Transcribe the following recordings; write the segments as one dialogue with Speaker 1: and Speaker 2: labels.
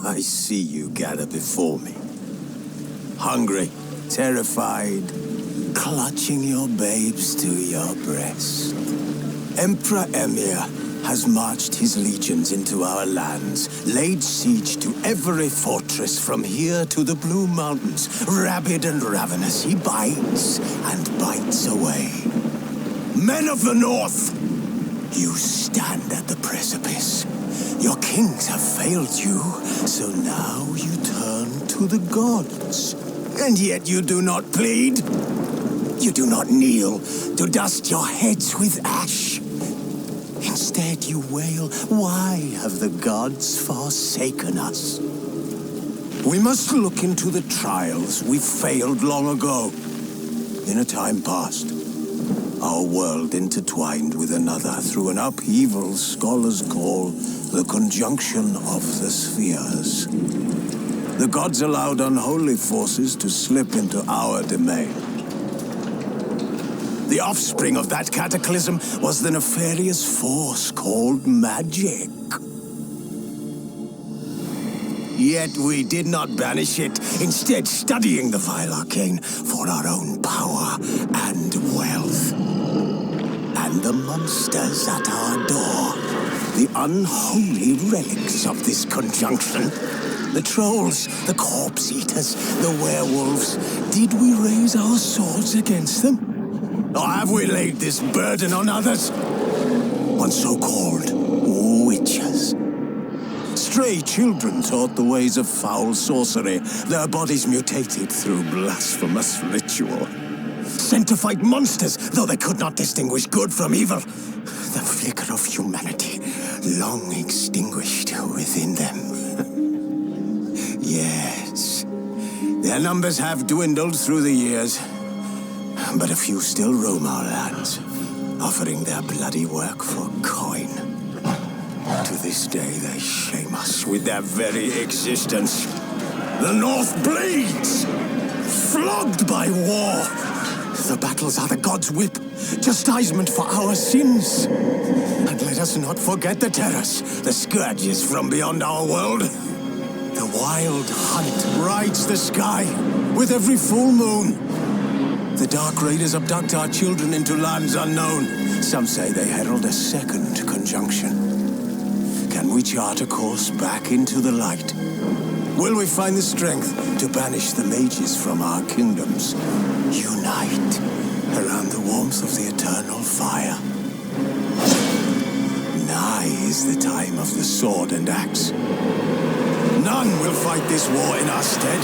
Speaker 1: I see you gather before me. Hungry, terrified, clutching your babes to your breast. Emperor Emir has marched his legions into our lands, laid siege to every fortress from here to the Blue Mountains. Rabid and ravenous, he bites and bites away. Men of the North, you stand at the precipice. Your kings have failed you, so now you turn to the gods. And yet you do not plead. You do not kneel to dust your heads with ash. Instead you wail, why have the gods forsaken us? We must look into the trials we failed long ago. In a time past, our world intertwined with another through an upheaval scholars call the conjunction of the spheres. The gods allowed unholy forces to slip into our domain. The offspring of that cataclysm was the nefarious force called magic. Yet we did not banish it, instead studying the vile arcane for our own power and wealth. And the monsters at our door, the unholy relics of this conjunction. The trolls, the corpse eaters, the werewolves. Did we raise our swords against them? Or have we laid this burden on others? On so-called witches. Stray children taught the ways of foul sorcery, their bodies mutated through blasphemous ritual. Sent to fight monsters, though they could not distinguish good from evil. The flicker of humanity, long extinguished within them. Yes, their numbers have dwindled through the years, but a few still roam our lands, offering their bloody work for coin. To this day, they shame us with their very existence. The North bleeds, flogged by war. The battles are the gods' whip, chastisement for our sins. And let us not forget the terrors, the scourges from beyond our world. The wild hunt rides the sky with every full moon. The dark raiders abduct our children into lands unknown. Some say they herald a second conjunction. Can we chart a course back into the light? Will we find the strength to banish the mages from our kingdoms? Unite around the warmth of the eternal fire. Nigh is the time of the sword and axe. None will fight this war in our stead.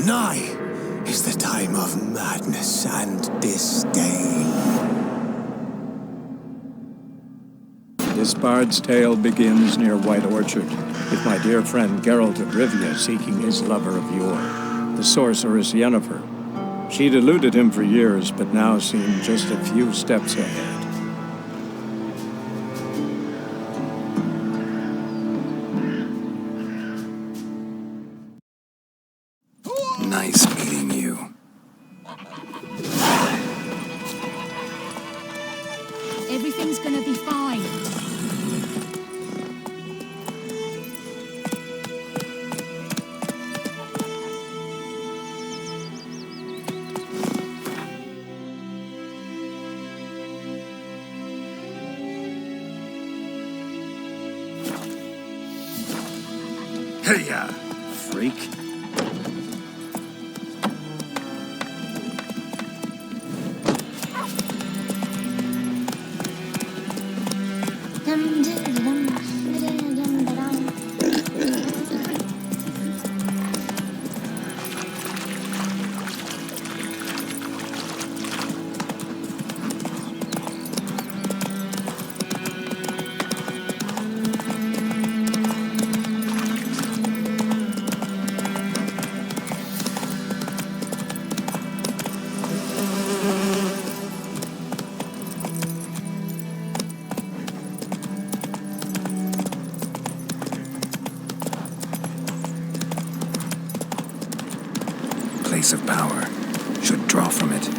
Speaker 1: Nigh is the time of madness and disdain.
Speaker 2: This bard's tale begins near White Orchard, with my dear friend Geralt of Rivia seeking his lover of yore, the sorceress Yennefer. She'd eluded him for years, but now seemed just a few steps ahead.
Speaker 3: Nice meeting you.
Speaker 4: Everything's gonna be fine.
Speaker 3: Hey-ya, freak. Place of power should draw from it.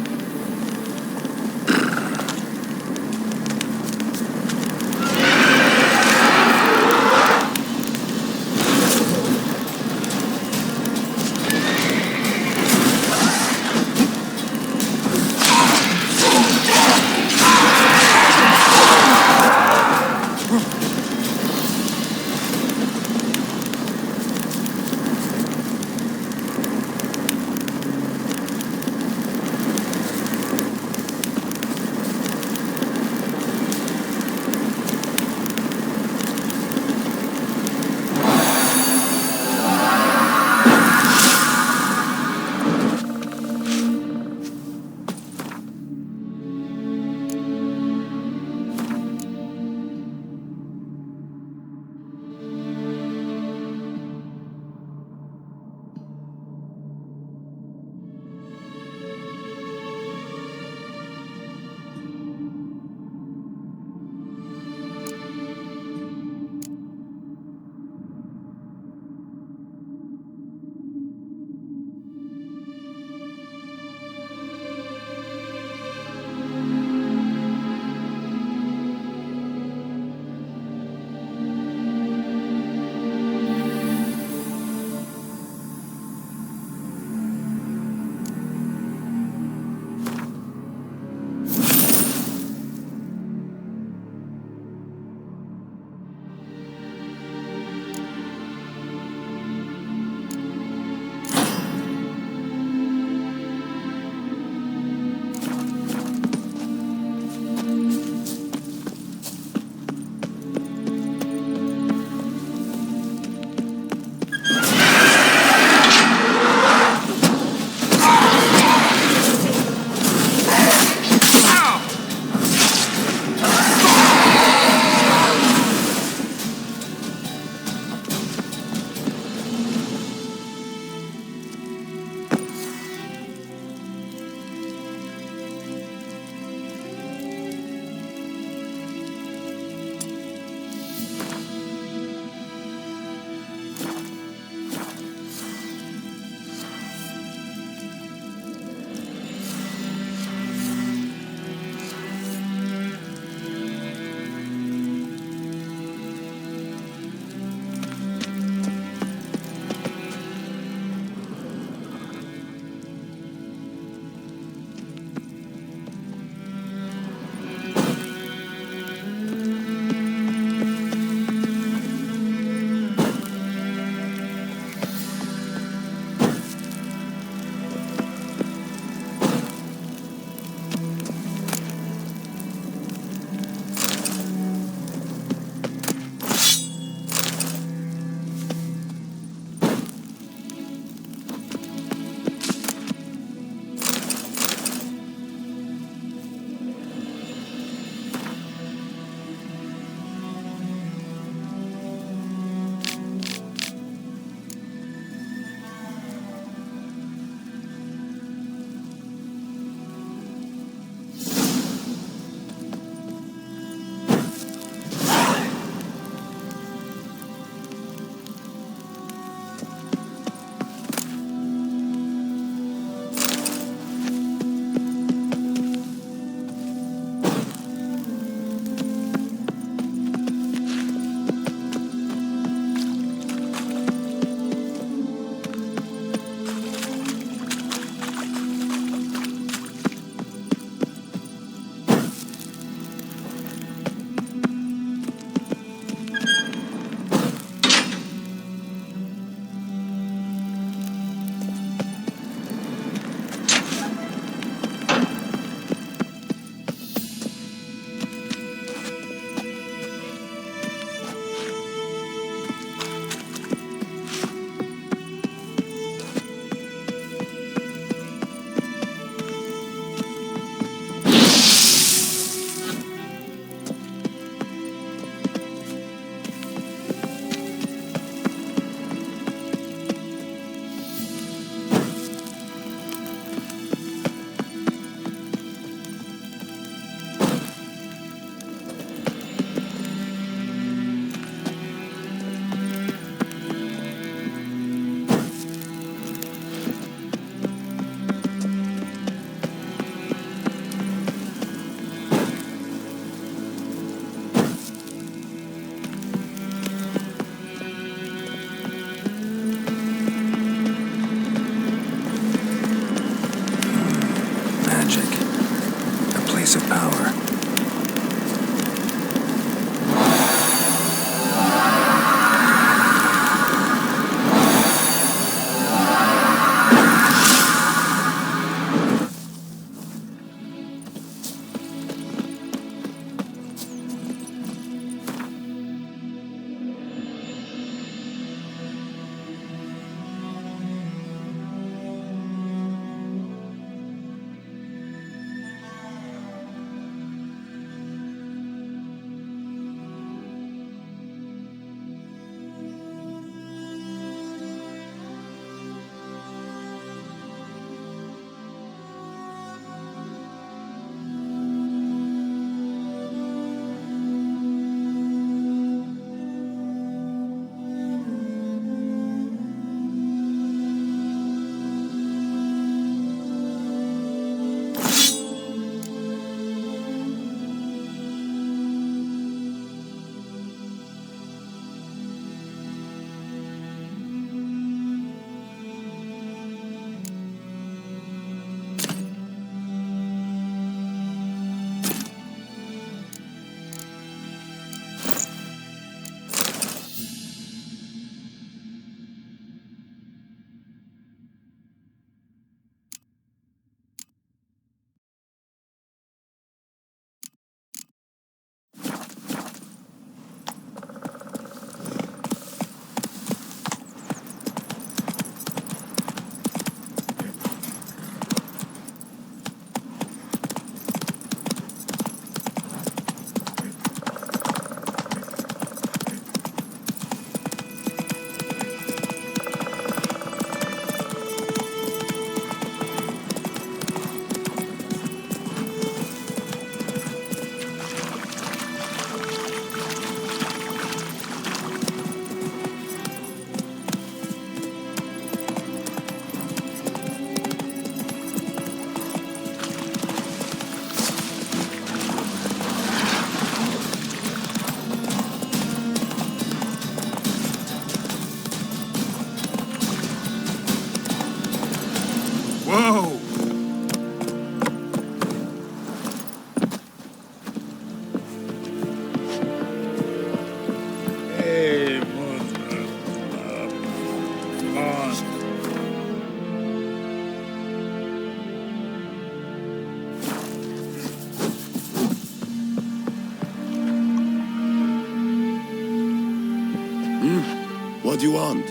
Speaker 5: What do you want?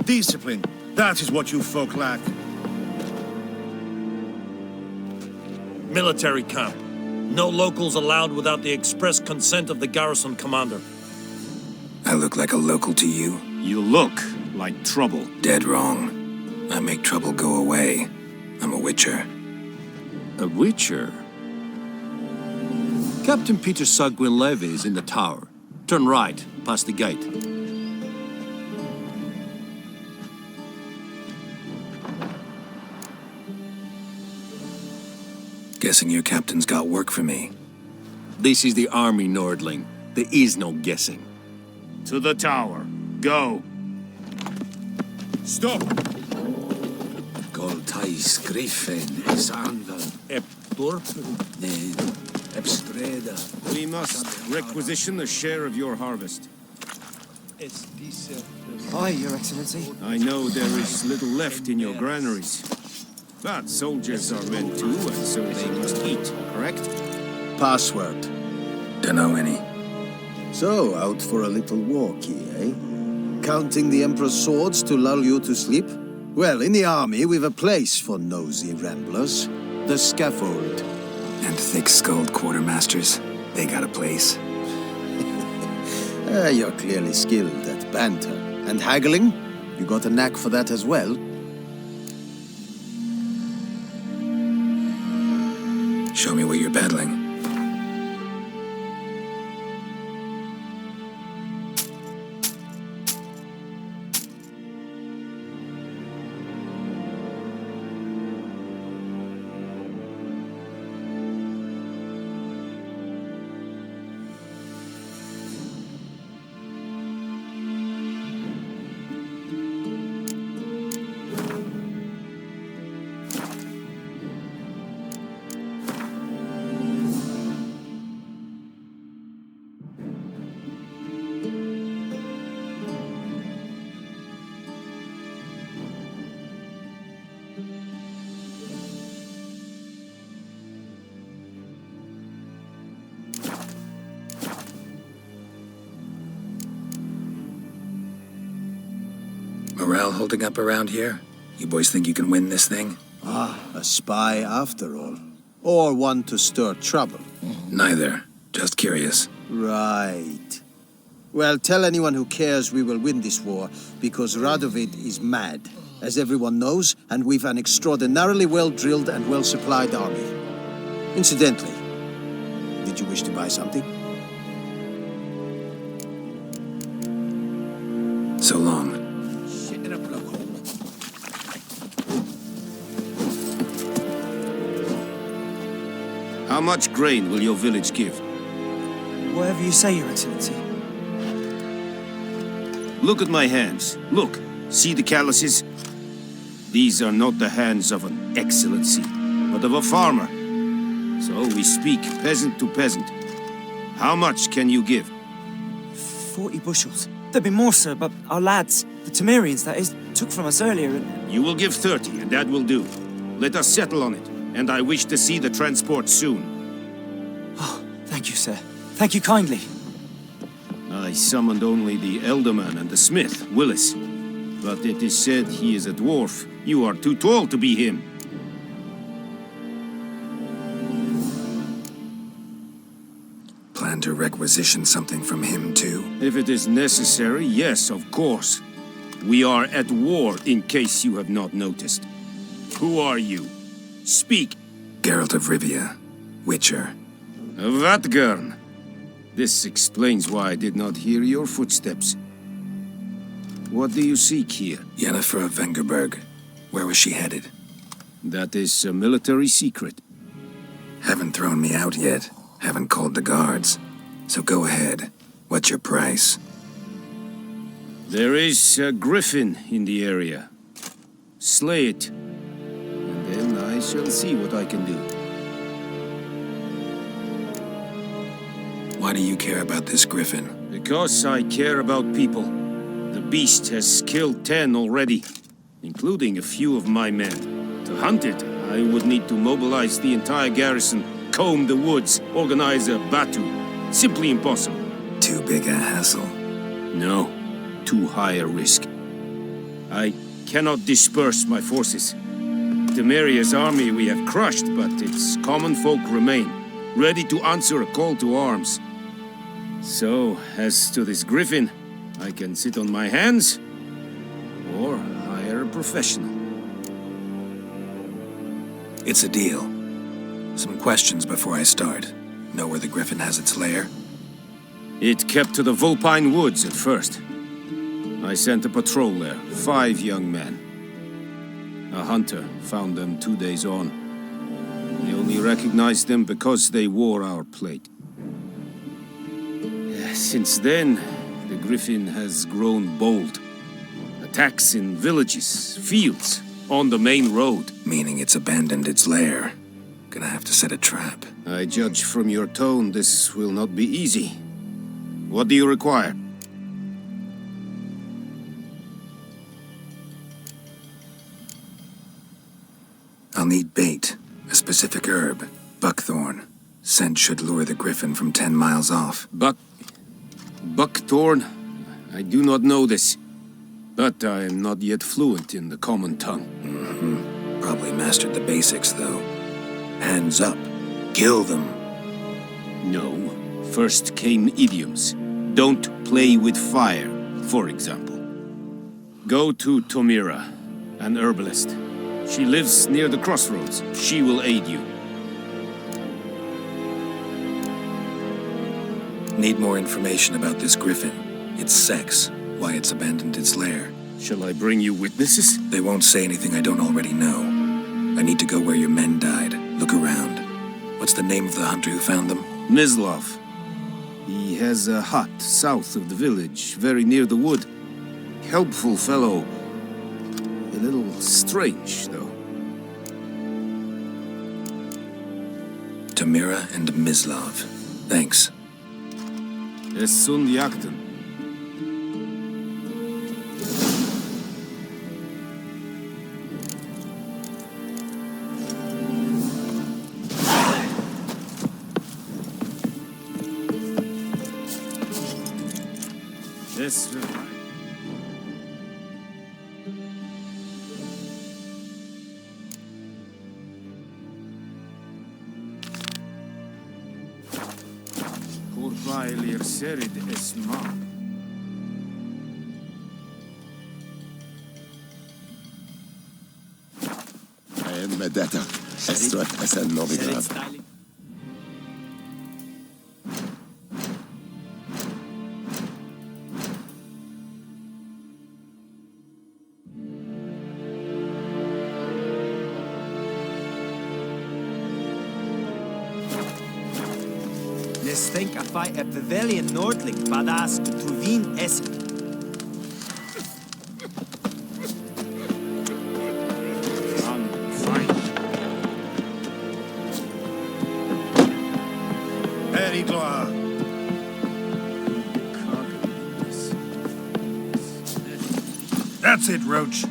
Speaker 5: Discipline. That is what you folk lack.
Speaker 6: Military camp. No locals allowed without the express consent of the garrison commander.
Speaker 3: I look like a local to you?
Speaker 5: You look like trouble.
Speaker 3: Dead wrong. I make trouble go away. I'm a witcher.
Speaker 7: A witcher? Captain Peter Sagwin Levy is in the tower. Turn right, past the gate.
Speaker 3: Guessing your captain's got work for me.
Speaker 7: This is the army, Nordling. There is no guessing.
Speaker 5: To the tower. Go. Stop!
Speaker 1: Goltais Griffin is anvil. Ebstreda.
Speaker 5: We must requisition a share of your harvest.
Speaker 8: Aye, Your Excellency.
Speaker 5: I know there is little left in your granaries. But soldiers are men too, and so they must eat, correct?
Speaker 1: Password.
Speaker 3: Dunno any.
Speaker 1: So, out for a little walkie, eh? Counting the Emperor's swords to lull you to sleep? Well, in the army, we've a place for nosy ramblers. The scaffold.
Speaker 3: And thick-skulled quartermasters. They got a place.
Speaker 1: You're clearly skilled at banter. And haggling? You got a knack for that as well?
Speaker 3: Show me what you're battling. Morale holding up around here? You boys think you can win this thing?
Speaker 1: Ah, a spy after all. Or one to stir trouble.
Speaker 3: Neither. Just curious.
Speaker 1: Right. Well, tell anyone who cares we will win this war, because Radovid is mad, as everyone knows, and we've an extraordinarily well-drilled and well-supplied army. Incidentally, did you wish to buy something?
Speaker 3: So long.
Speaker 5: How much grain will your village give?
Speaker 8: Whatever you say, Your Excellency.
Speaker 5: Look at my hands. Look. See the calluses? These are not the hands of an excellency, but of a farmer. So we speak peasant to peasant. How much can you give?
Speaker 8: 40 bushels. There'd be more, sir, but our lads, the Temerians, that is, took from us earlier and...
Speaker 5: You will give 30, and that will do. Let us settle on it, and I wish to see the transport soon.
Speaker 8: Oh, thank you, sir. Thank you kindly.
Speaker 5: I summoned only the Elderman and the smith, Willis. But it is said he is a dwarf. You are too tall to be him.
Speaker 3: Plan to requisition something from him, too?
Speaker 5: If it is necessary, yes, of course. We are at war, in case you have not noticed. Who are you? Speak.
Speaker 3: Geralt of Rivia, Witcher.
Speaker 5: Vatgern. This explains why I did not hear your footsteps. What do you seek here?
Speaker 3: Yennefer of Vengerberg. Where was she headed?
Speaker 5: That is a military secret.
Speaker 3: Haven't thrown me out yet. Haven't called the guards. So go ahead. What's your price?
Speaker 5: There is a griffin in the area. Slay it. And then I shall see what I can do.
Speaker 3: Why do you care about this griffin?
Speaker 5: Because I care about people. The beast has killed 10 already, including a few of my men. To hunt it, I would need to mobilize the entire garrison, comb the woods, organize a batu, Simply impossible.
Speaker 3: Too big a hassle.
Speaker 5: No, too high a risk. I cannot disperse my forces. Temeria's army we have crushed, but its common folk remain, ready to answer a call to arms. So, as to this griffin, I can sit on my hands, or hire a professional.
Speaker 3: It's a deal. Some questions before I start. Know where the griffin has its lair?
Speaker 5: It kept to the Vulpine Woods at first. I sent a patrol there, 5 young men. A hunter found them 2 days on. He only recognized them because they wore our plate. Since then, the griffin has grown bold. Attacks in villages, fields, on the main road.
Speaker 3: Meaning it's abandoned its lair. Gonna have to set a trap.
Speaker 5: I judge from your tone this will not be easy. What do you require?
Speaker 3: I'll need bait, a specific herb, buckthorn. Scent should lure the griffin from 10 miles off.
Speaker 5: Buckthorn? I do not know this, but I am not yet fluent in the common tongue.
Speaker 3: Probably mastered the basics, though. Hands up. Kill them.
Speaker 5: No. First came idioms. Don't play with fire, for example. Go to Tomira, an herbalist. She lives near the crossroads. She will aid you.
Speaker 3: Need more information about this griffin. Its sex, why it's abandoned its lair.
Speaker 5: Shall I bring you witnesses?
Speaker 3: They won't say anything I don't already know. I need to go where your men died. Look around. What's the name of the hunter who found them?
Speaker 5: Mislav. He has a hut south of the village, very near the wood. Helpful fellow. A little strange, though.
Speaker 3: Tamira and Mislav. Thanks.
Speaker 5: Es sunt jakten. Yes, Kurva serid esma.
Speaker 9: مدتا أسرت أسن نوبيغراد
Speaker 8: Les think a fight a Pavilion Nordling badass Truvin Essen.
Speaker 5: That's it, Roach.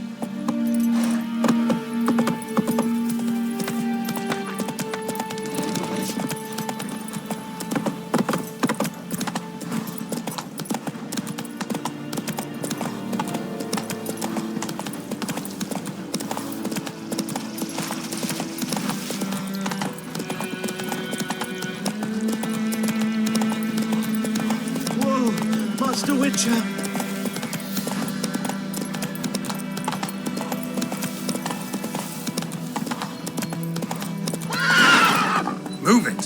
Speaker 8: Whoa, Master Witcher!
Speaker 5: Move it.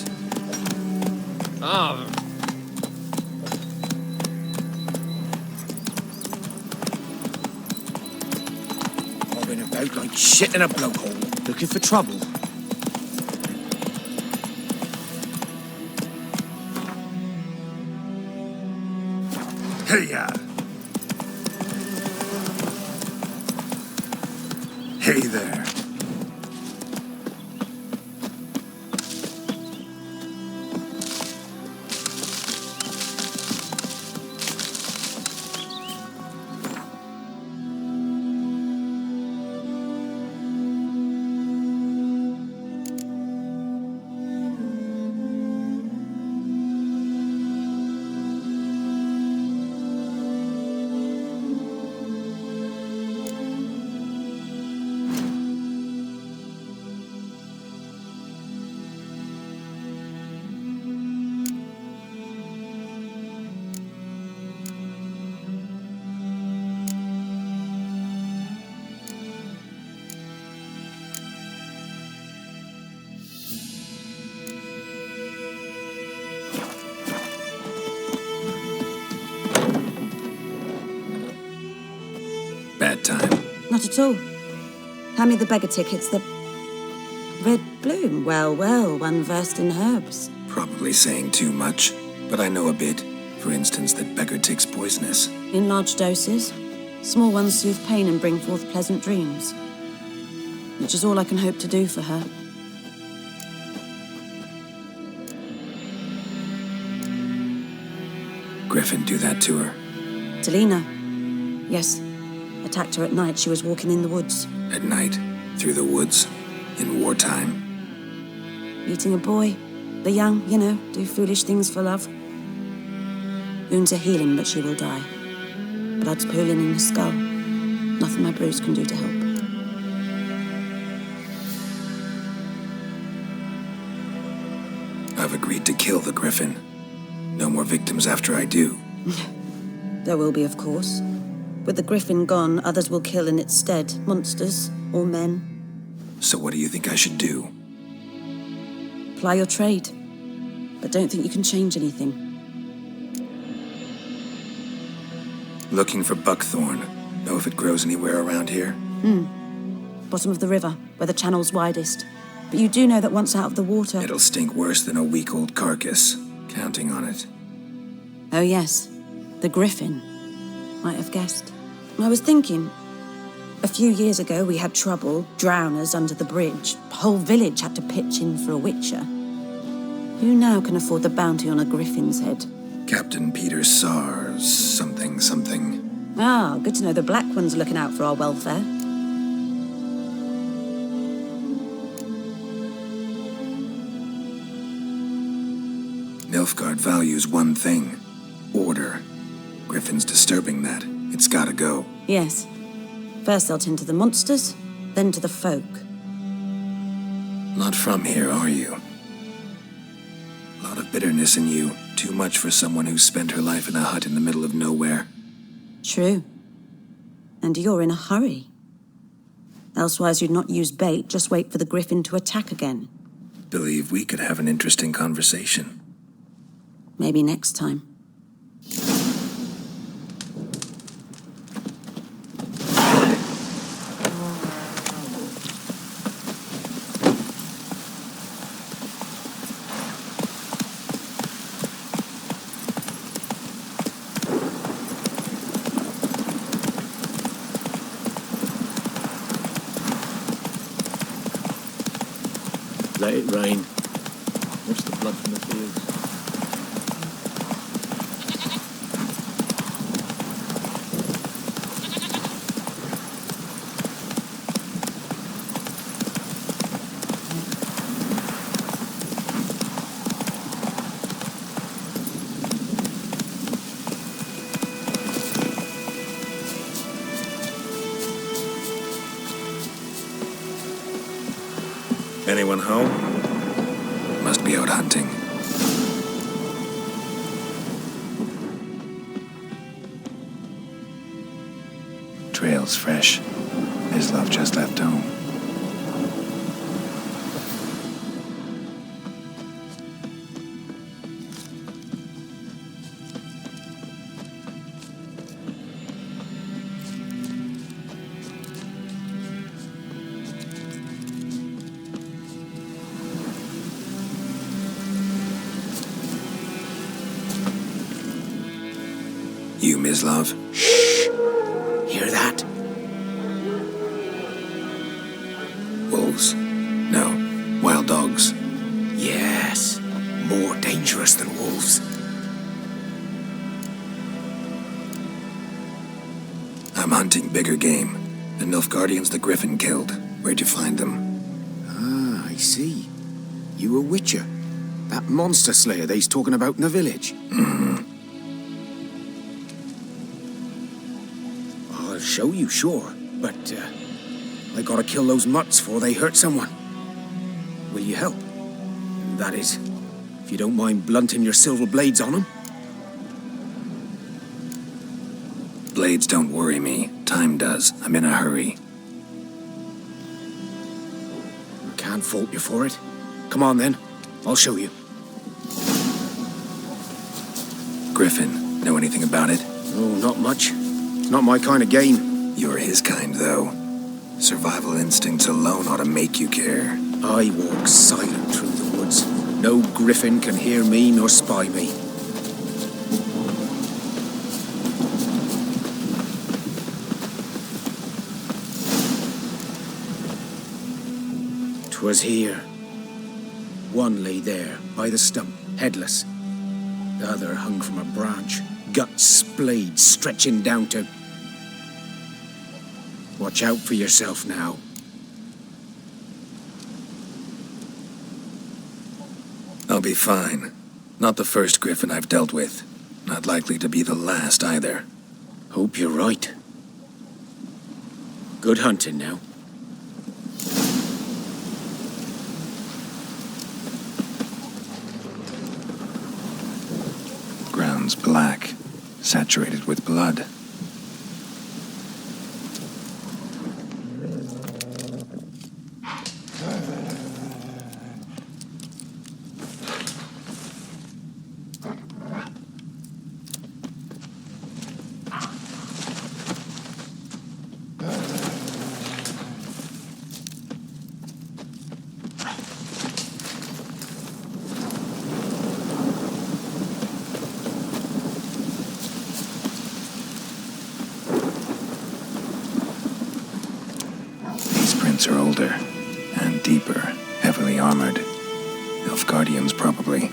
Speaker 5: Bobbing about like shit in a blowhole.
Speaker 8: Looking for trouble?
Speaker 5: Hey-ya! Hey there.
Speaker 10: at all. Hand me the beggar tickets, the... Red bloom. Well, well, one versed in herbs.
Speaker 3: Probably saying too much, but I know a bit. For instance, that beggar tick's poisonous.
Speaker 10: In large doses. Small ones soothe pain and bring forth pleasant dreams. Which is all I can hope to do for her.
Speaker 3: Griffin do that to her?
Speaker 10: Delina. Yes. Attacked her at night. She was walking in the woods.
Speaker 3: At night? Through the woods? In wartime?
Speaker 10: Meeting a boy. The young, you know, do foolish things for love. Wounds are healing, but she will die. Blood's pooling in the skull. Nothing my bruise can do to help.
Speaker 3: I've agreed to kill the Griffin. No more victims after I do.
Speaker 10: There will be, of course. With the Griffin gone, others will kill in its stead. Monsters or men.
Speaker 3: So what do you think I should do?
Speaker 10: Ply your trade. But don't think you can change anything.
Speaker 3: Looking for buckthorn. Know if it grows anywhere around here?
Speaker 10: Bottom of the river, where the channel's widest. But you do know that once out of the water...
Speaker 3: It'll stink worse than a week-old carcass. Counting on it.
Speaker 10: Oh yes, the Griffin. Might have guessed. I was thinking... A few years ago we had trouble, drowners under the bridge. The whole village had to pitch in for a witcher. Who now can afford the bounty on a Griffin's head?
Speaker 3: Captain Peter Sars, something.
Speaker 10: Ah, good to know the Black One's looking out for our welfare.
Speaker 3: Nilfgaard values one thing. Order. Griffin's disturbing that. It's gotta go.
Speaker 10: Yes. First they'll tend to the monsters, then to the folk.
Speaker 3: Not from here, are you? A lot of bitterness in you. Too much for someone who spent her life in a hut in the middle of nowhere.
Speaker 10: True. And you're in a hurry. Elsewise you'd not use bait, just wait for the Griffin to attack again.
Speaker 3: Believe we could have an interesting conversation.
Speaker 10: Maybe next time.
Speaker 7: Let it rain. Watch the blood from the fields.
Speaker 3: Anyone home? Must be out hunting. Trail's fresh. His love just left home. You, Mislav?
Speaker 1: Shh! Hear that?
Speaker 3: Wolves? No. Wild dogs.
Speaker 1: Yes. More dangerous than wolves.
Speaker 3: I'm hunting bigger game. The Nilfgaardians the Griffin killed. Where'd you find them?
Speaker 1: Ah, I see. You a witcher. That monster slayer they's talking about in the village. I'll show you, sure. But, I gotta kill those mutts before they hurt someone. Will you help? That is, if you don't mind blunting your silver blades on them.
Speaker 3: Blades don't worry me. Time does. I'm in a hurry.
Speaker 1: I can't fault you for it. Come on then. I'll show you.
Speaker 3: Griffin, know anything about it?
Speaker 1: Oh, not much. Not my kind of game.
Speaker 3: You're his kind, though. Survival instincts alone ought to make you care.
Speaker 5: I walk silent through the woods. No griffin can hear me nor spy me. 'Twas here. One lay there, by the stump, headless. The other hung from a branch, guts splayed, stretching down to... Watch out for yourself now.
Speaker 3: I'll be fine. Not the first griffin I've dealt with. Not likely to be the last either.
Speaker 5: Hope you're right. Good hunting now.
Speaker 3: Ground's black, saturated with blood. Are older and deeper, heavily armored. Nilfgaardians, probably.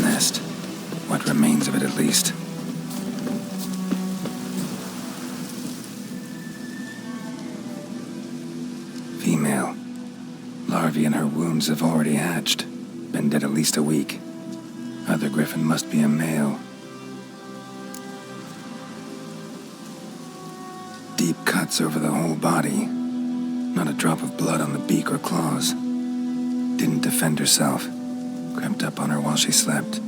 Speaker 3: Nest. What remains of it, at least. Female. Larvae in her wounds have already hatched. Been dead at least a week. Other griffin must be a male. Deep cuts over the whole body. Not a drop of blood on the beak or claws. Didn't defend herself. Crept up on her while she slept.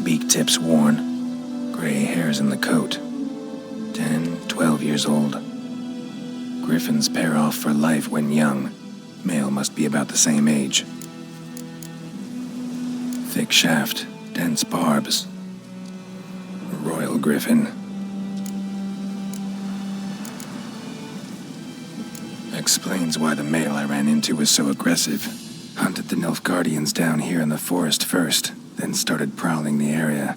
Speaker 3: Beak tips worn. Gray hairs in the coat. 10, 12 years old. Griffins pair off for life when young. Male must be about the same age. Thick shaft, dense barbs. Royal griffin. Explains why the male I ran into was so aggressive. Hunted the Nilfgaardians down here in the forest first, then started prowling the area.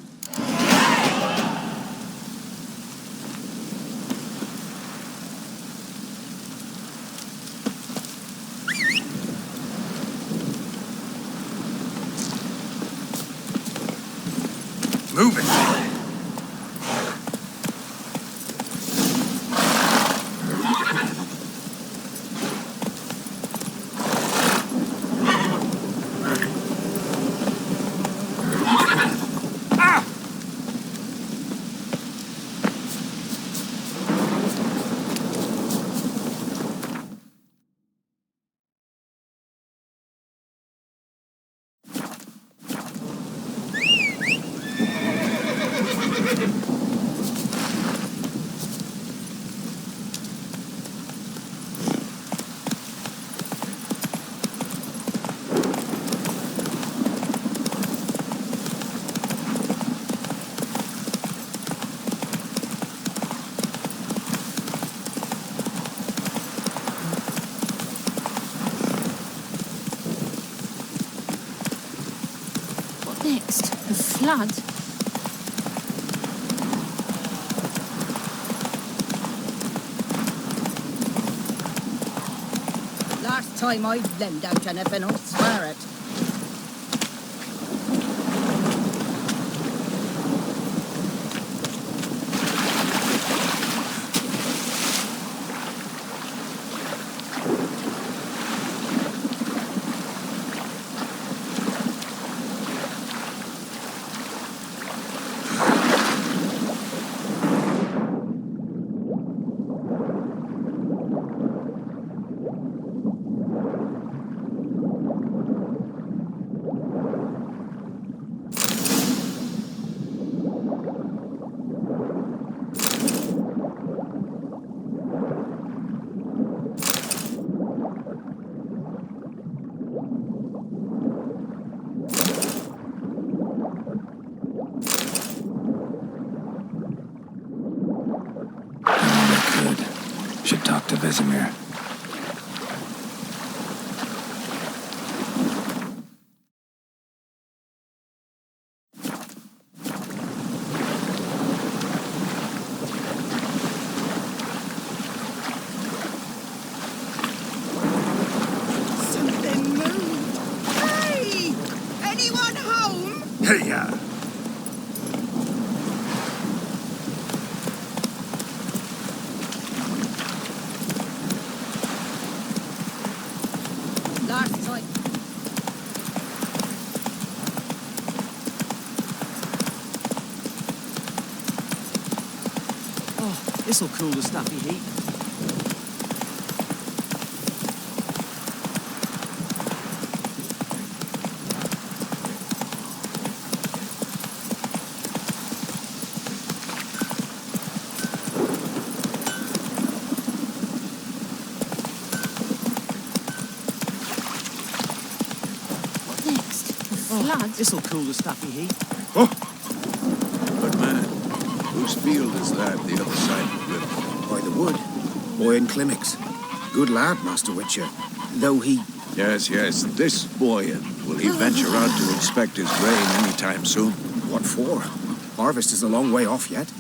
Speaker 3: Move it!
Speaker 4: The flood?
Speaker 10: Last time I lend out anything, I'll swear it.
Speaker 3: Should talk to Vesemir.
Speaker 10: Something moved. Hey! Anyone home?
Speaker 5: Hey-ya!
Speaker 10: Last time.
Speaker 8: Oh, this'll cool the stuffy heat.
Speaker 4: Flood?
Speaker 8: This'll cool the stuffy heat.
Speaker 9: But man, whose field is that, the other side of the river?
Speaker 5: By the wood. Boy in Clemmix. Good lad, Master Witcher. Though he...
Speaker 9: Yes, this Boyan. Will he venture out to inspect his grain anytime soon?
Speaker 5: What for? Harvest is a long way off yet.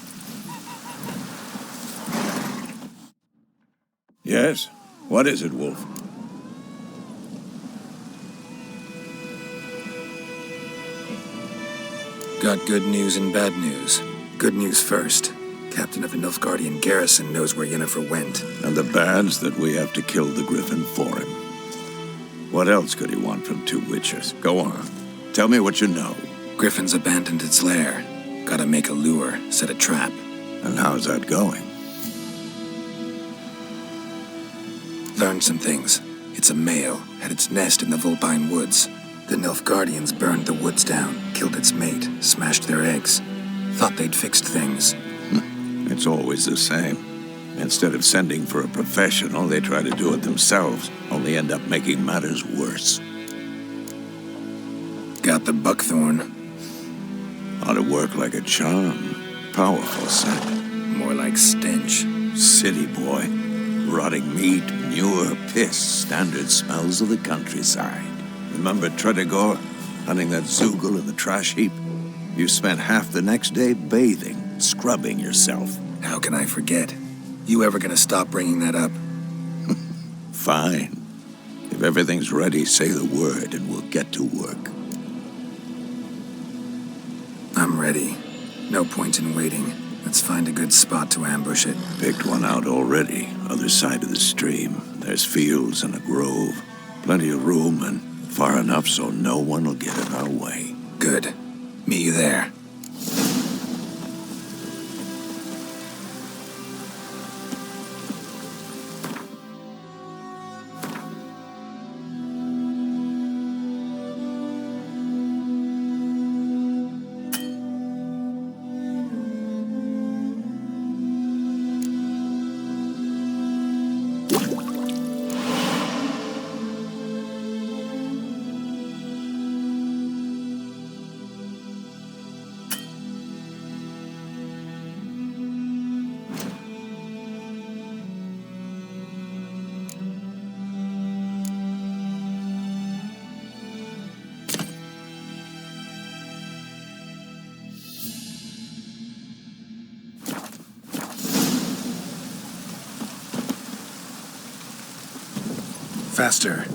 Speaker 9: Yes? What is it, Wolf?
Speaker 3: Got good news and bad news. Good news first. Captain of the Nilfgaardian garrison knows where Yennefer went.
Speaker 9: And the bad's that we have to kill the Griffin for him. What else could he want from two witches? Go on. Tell me what you know.
Speaker 3: Griffin's abandoned its lair. Gotta make a lure, set a trap.
Speaker 9: And how's that going?
Speaker 3: Learned some things. It's a male, had its nest in the Vulpine Woods. The Nilfgaardians burned the woods down, killed its mate, smashed their eggs. Thought they'd fixed things.
Speaker 9: It's always the same. Instead of sending for a professional, they try to do it themselves, only end up making matters worse.
Speaker 3: Got the buckthorn.
Speaker 9: Ought to work like a charm. Powerful scent.
Speaker 3: More like stench.
Speaker 9: City boy. Rotting meat, manure, piss, standard smells of the countryside. Remember Tredegor, hunting that Zoogle in the trash heap? You spent half the next day bathing, scrubbing yourself.
Speaker 3: How can I forget? You ever gonna stop bringing that up?
Speaker 9: Fine. If everything's ready, say the word and we'll get to work.
Speaker 3: I'm ready. No point in waiting. Let's find a good spot to ambush it.
Speaker 9: Picked one out already, other side of the stream. There's fields and a grove. Plenty of room and far enough so no one will get in our way.
Speaker 3: Good. Meet you there. Faster.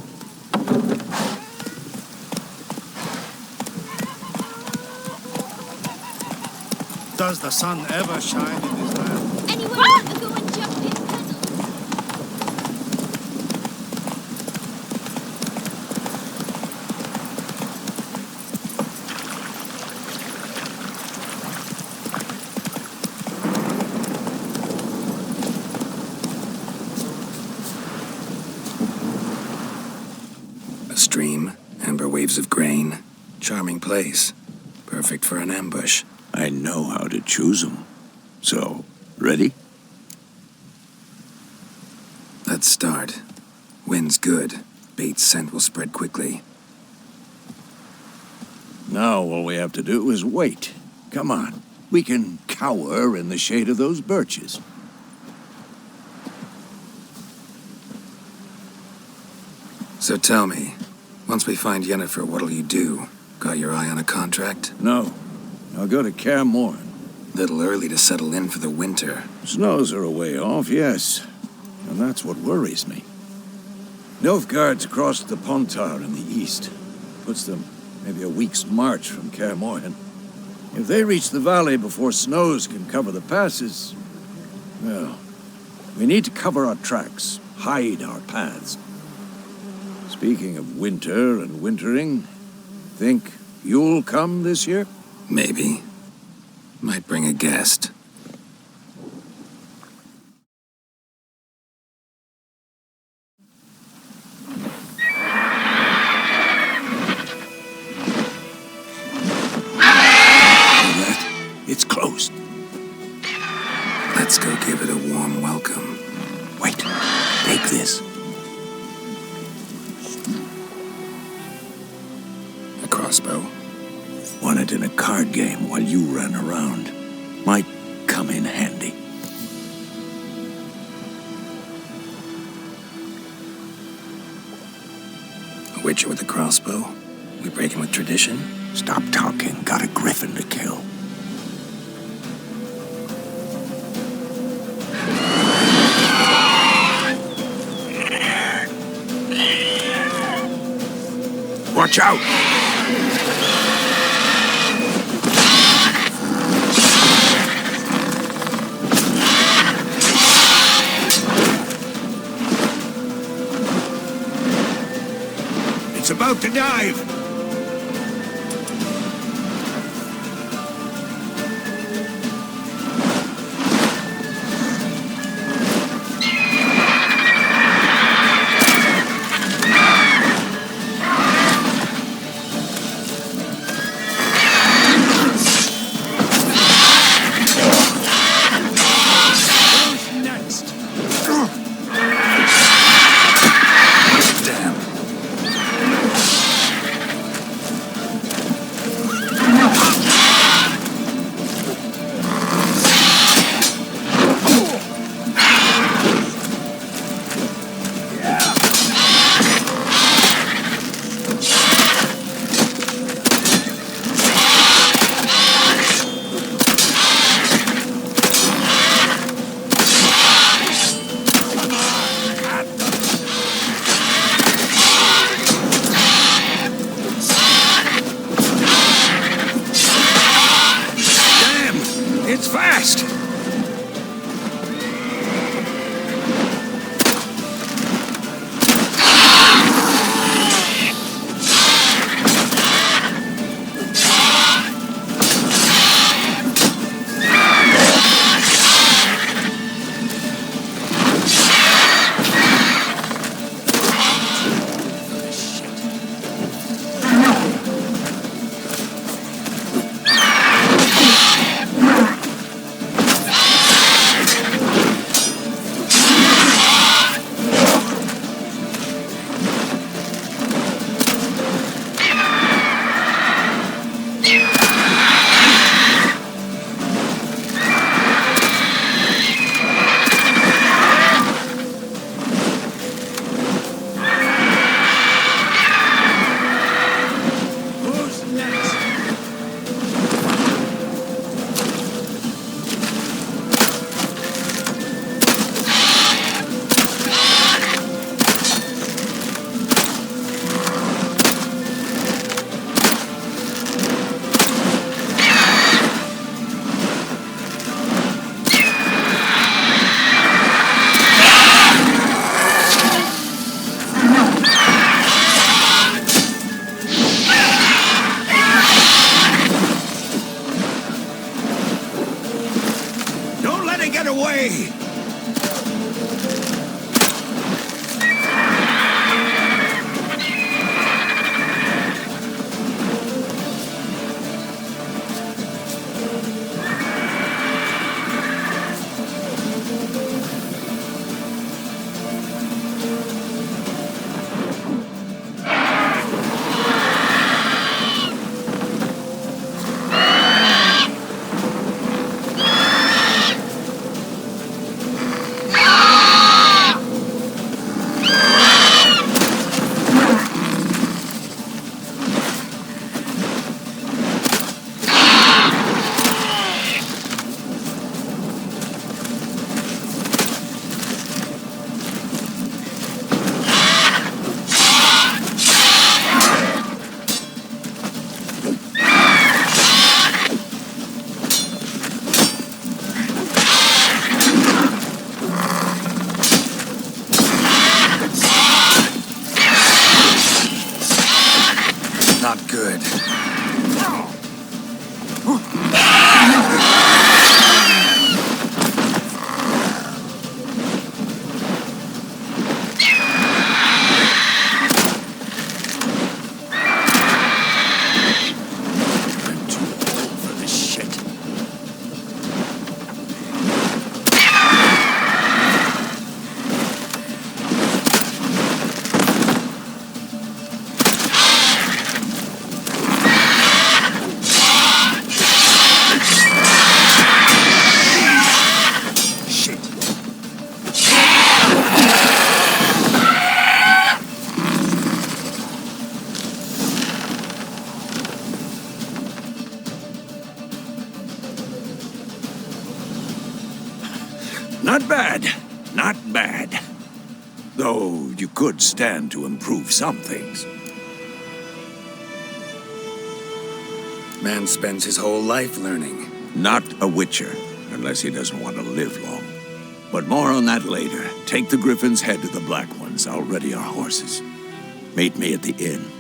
Speaker 5: Does the sun ever shine in this land?
Speaker 4: Anyone want to go and jump in puddles?
Speaker 3: A stream, amber waves of grain. Charming place. Perfect for an ambush.
Speaker 9: I know how to choose them. So, ready?
Speaker 3: Let's start. Wind's good. Bait's scent will spread quickly.
Speaker 9: Now all we have to do is wait. Come on. We can cower in the shade of those birches.
Speaker 3: So tell me, once we find Yennefer, what'll you do? Got your eye on a contract?
Speaker 9: No. I'll go to Kaer Morhen.
Speaker 3: Little early to settle in for the winter.
Speaker 9: Snows are a way off, yes. And that's what worries me. Nilfgaard's crossed the Pontar in the east. Puts them maybe a week's march from Kaer Morhen. If they reach the valley before snows can cover the passes, well, we need to cover our tracks, hide our paths. Speaking of winter and wintering, think you'll come this year?
Speaker 3: Maybe. Might bring a guest.
Speaker 9: It's closed.
Speaker 3: Let's go give it a warm welcome.
Speaker 9: Wait, take this.
Speaker 3: A crossbow.
Speaker 9: Won it in a card game while you ran around. Might come in handy.
Speaker 3: A witcher with a crossbow? We breaking with tradition?
Speaker 9: Stop talking. Got a griffin to kill. Watch out! It's about to dive! It's fast! way!
Speaker 3: Not good.
Speaker 9: I'm too old for this shit. Not bad. Not bad. Though you could stand to improve some things.
Speaker 3: Man spends his whole life learning.
Speaker 9: Not a witcher, unless he doesn't want to live long. But more on that later. Take the Griffin's head to the Black Ones. I'll ready our horses. Meet me at the inn.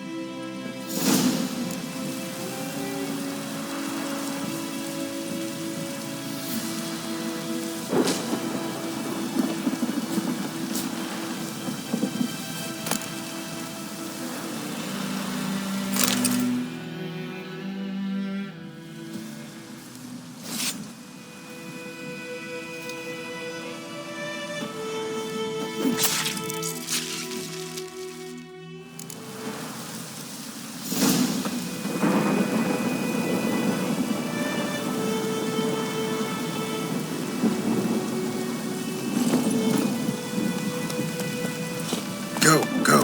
Speaker 3: Go, go.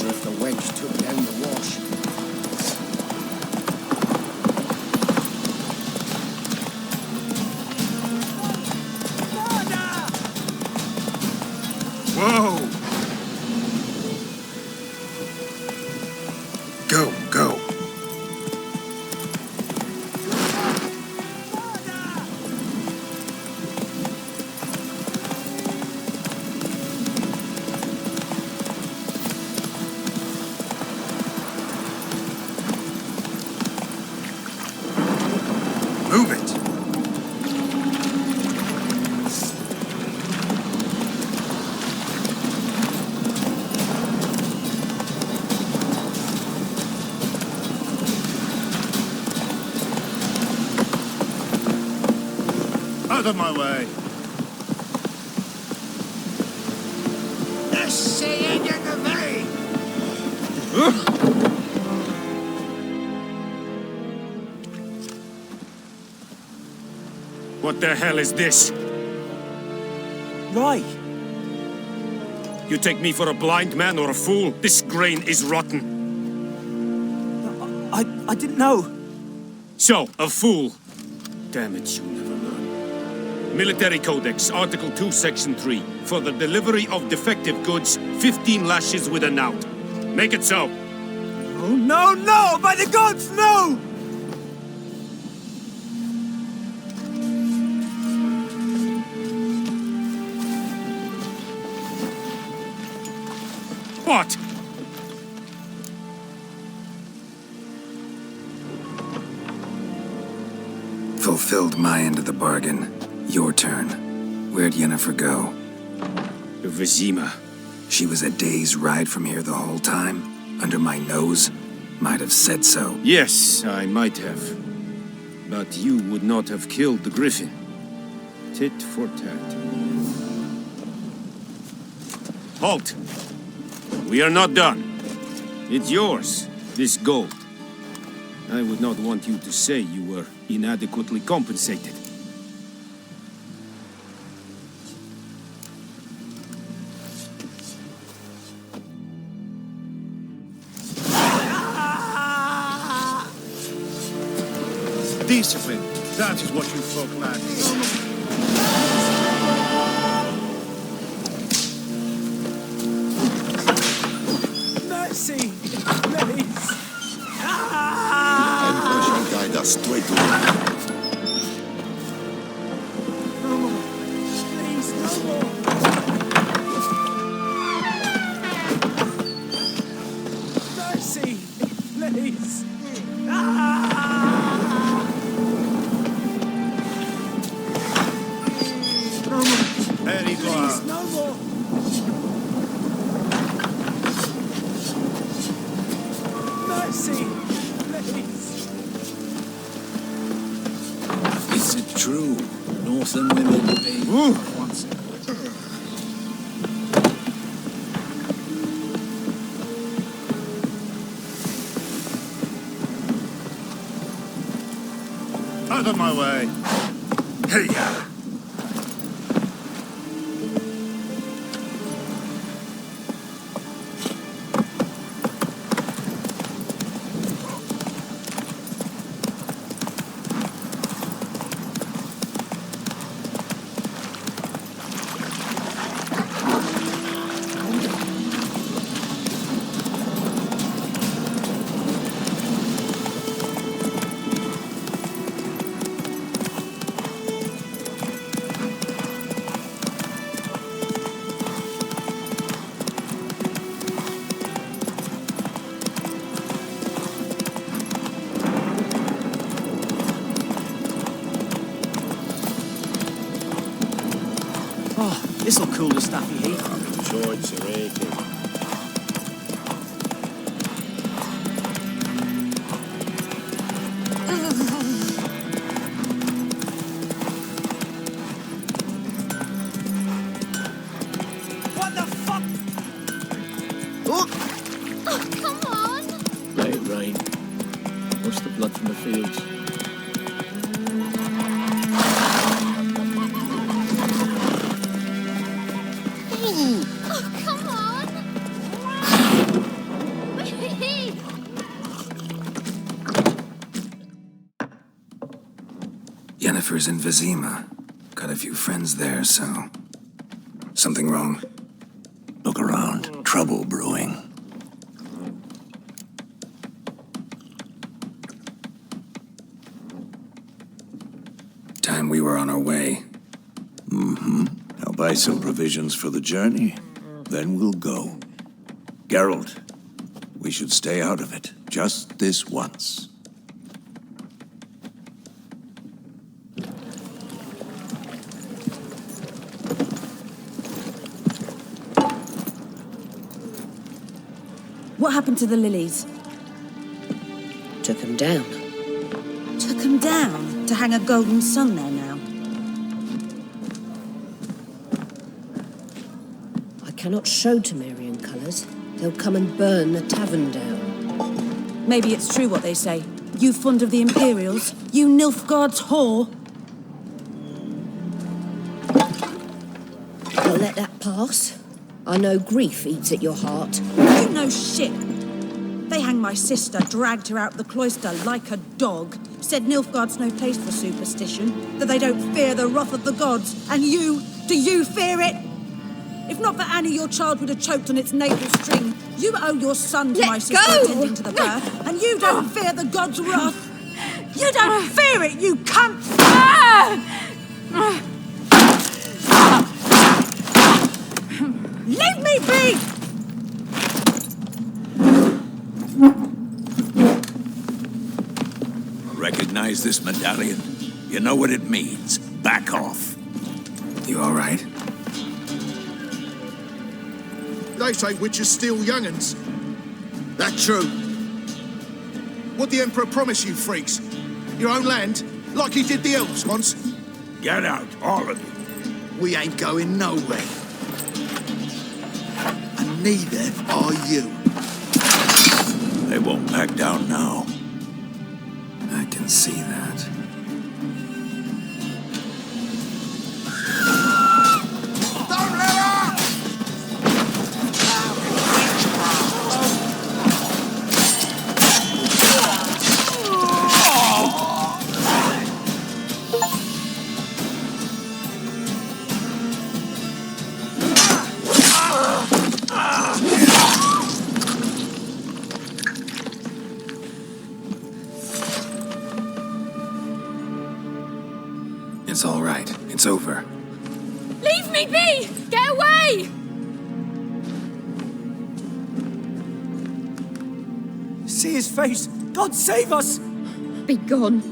Speaker 11: If the wedge took down the wash.
Speaker 3: Whoa! Go, go. Move it.
Speaker 5: Out of my way. What the hell is this?
Speaker 8: Right.
Speaker 5: You take me for a blind man or a fool? This grain is rotten.
Speaker 8: I didn't know.
Speaker 5: So, a fool. Damn it, you never learn. Military Codex, Article 2, Section 3. For the delivery of defective goods, 15 lashes with a knout. Make it so.
Speaker 8: Oh, no, no! By the gods, no!
Speaker 5: What?
Speaker 3: fulfilled my end of the bargain. Your turn. Where'd Yennefer go?
Speaker 5: To Vizima.
Speaker 3: She was a day's ride from here the whole time? Under my nose? Might have said so.
Speaker 5: Yes, I might have. But you would not have killed the griffin. Tit for tat. Halt! We are not done. It's yours, this gold. I would not want you to say you were inadequately compensated.
Speaker 12: Discipline. That is what you folk lack.
Speaker 8: Mercy! Please!
Speaker 12: Emperor shall guide us straight to him.
Speaker 8: No more! Please, no more! Mercy! Please!
Speaker 12: Very good.
Speaker 8: Please, no more! Mercy! Please!
Speaker 9: Is it true? Northern women pay once.
Speaker 12: Out of my way. Hey!
Speaker 8: Oh, this'll cool the stuffy heat.
Speaker 12: Enjoyed Sireke.
Speaker 8: What the fuck?
Speaker 4: Oh, come on!
Speaker 7: Let it rain. Wash the blood from the fields.
Speaker 4: Oh, come on!
Speaker 3: Yennefer's in Vizima. Got a few friends there, so... Something wrong?
Speaker 9: Look around. Trouble brewing.
Speaker 3: Time we were on our way.
Speaker 9: I'll buy some provisions for the journey. Then we'll go. Geralt, we should stay out of it. Just this once.
Speaker 10: What happened to the lilies?
Speaker 13: Took him down.
Speaker 10: Took them down to hang a golden sun there now.
Speaker 13: I cannot show Temerian colours. They'll come and burn the tavern down.
Speaker 10: Maybe it's true what they say. You fond of the Imperials? You Nilfgaard's whore?
Speaker 13: I'll let that pass. I know grief eats at your heart.
Speaker 10: You know shit. They hanged my sister, dragged her out of the cloister like a dog. Said Nilfgaard's no place for superstition, that they don't fear the wrath of the gods. And you, do you fear it? If not for Annie, your child would have choked on its navel string. You owe your son to my sister attending to the birth, and you don't fear the gods' wrath. You don't fear it, you cunt! Leave me be!
Speaker 9: Recognize this medallion? You know what it means. Back off.
Speaker 3: You all right?
Speaker 12: They say witches steal young'uns. That true? What the Emperor promise you, freaks? Your own land? Like he did the elves once?
Speaker 9: Get out, all of you.
Speaker 12: We ain't going nowhere. And neither are you.
Speaker 9: They won't back down now.
Speaker 3: I can see that.
Speaker 12: Don't let her!
Speaker 3: It's all right. It's over.
Speaker 4: Leave me be! Get away!
Speaker 8: See his face! God save us!
Speaker 4: Be gone.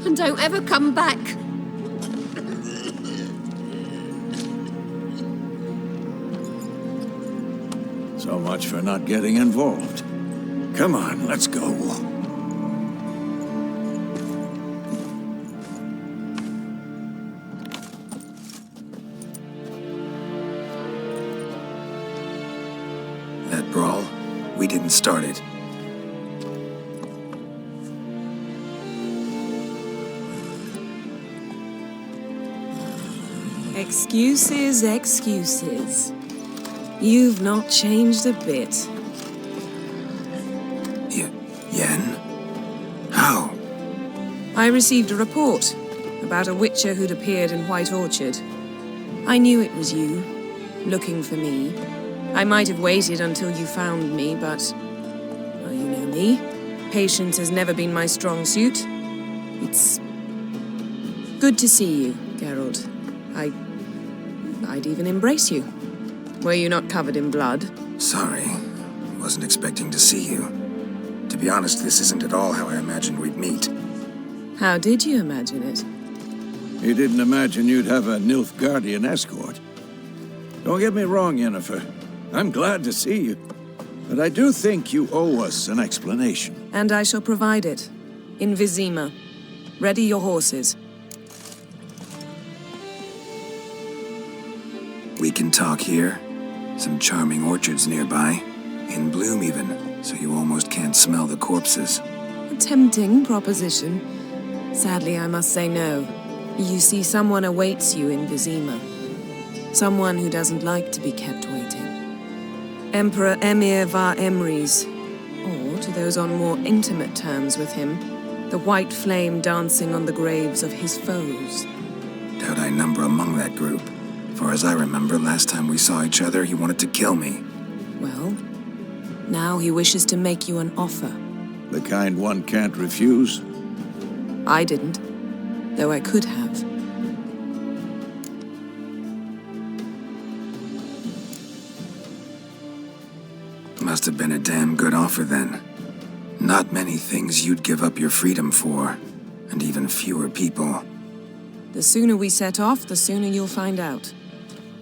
Speaker 4: And don't ever come back.
Speaker 9: So much for not getting involved. Come on, let's go.
Speaker 3: That brawl, we didn't start it.
Speaker 10: Excuses, excuses. You've not changed a bit.
Speaker 3: Yen? How?
Speaker 10: I received a report about a witcher who'd appeared in White Orchard. I knew it was you, looking for me. I might have waited until you found me, but... well, you know me. Patience has never been my strong suit. It's... good to see you, Geralt. I'd even embrace you. Were you not covered in blood?
Speaker 3: Sorry. Wasn't expecting to see you. To be honest, this isn't at all how I imagined we'd meet.
Speaker 10: How did you imagine it?
Speaker 9: You didn't imagine you'd have a Nilfgaardian escort. Don't get me wrong, Yennefer. I'm glad to see you. But I do think you owe us an explanation.
Speaker 10: And I shall provide it. In Vizima. Ready your horses.
Speaker 3: We can talk here. Some charming orchards nearby. In bloom even, so you almost can't smell the corpses.
Speaker 10: A tempting proposition. Sadly, I must say no. You see, someone awaits you in Vizima. Someone who doesn't like to be kept waiting. Emperor Emir var Emrys. Or, to those on more intimate terms with him, the white flame dancing on the graves of his foes.
Speaker 3: Doubt I number among that group. For as I remember, last time we saw each other, he wanted to kill me.
Speaker 10: Well, now he wishes to make you an offer.
Speaker 9: The kind one can't refuse.
Speaker 10: I didn't, though I could have.
Speaker 3: Must have been a damn good offer then. Not many things you'd give up your freedom for, and even fewer people.
Speaker 10: The sooner we set off, the sooner you'll find out.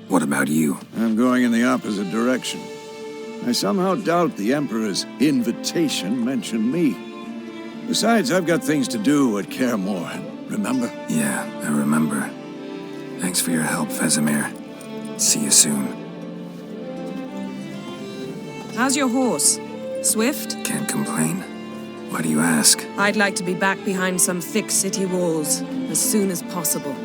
Speaker 3: What about you?
Speaker 9: I'm going in the opposite direction. I somehow doubt the Emperor's invitation mentioned me. Besides, I've got things to do at Kaer Morhen, remember?
Speaker 3: Yeah, I remember. Thanks for your help, Vesemir. See you soon.
Speaker 10: How's your horse? Swift?
Speaker 3: Can't complain. Why do you ask?
Speaker 10: I'd like to be back behind some thick city walls as soon as possible.